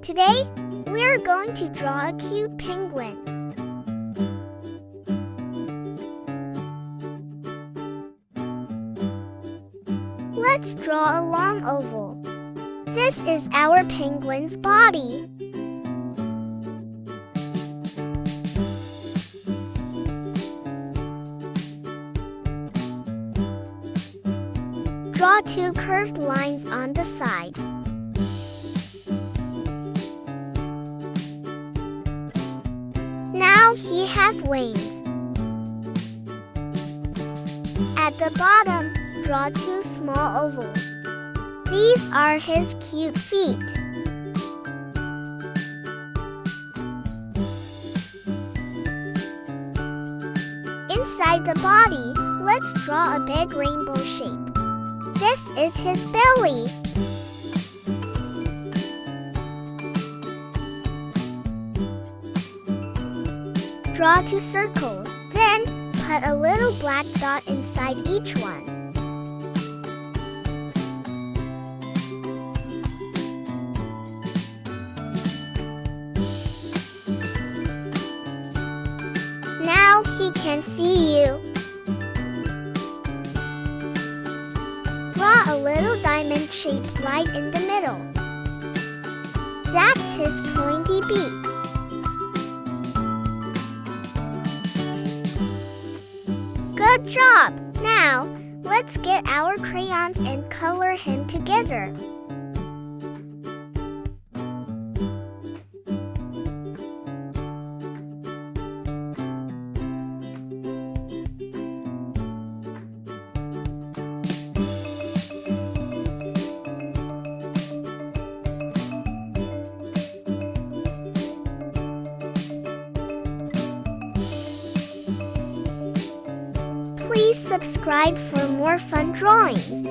Today, we're going to draw a cute penguin. Let's draw a long oval. This is our penguin's body. Draw two curved lines on the sides. Now he has wings. At the bottom, draw two small ovals. These are his cute feet. Inside the body, let's draw a big rainbow shape. This is his belly. Draw two circles, then put a little black dot inside each one. Now he can see you. Draw a little diamond shape right in the middle. That's his pointy beak. Good job! Now, let's get our crayons and color him together. Please subscribe for more fun drawings.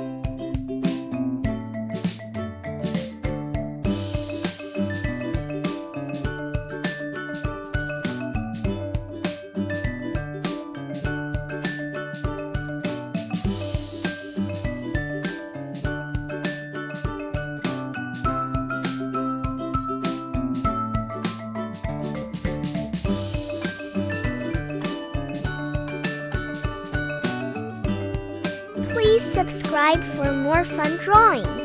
Please subscribe for more fun drawings.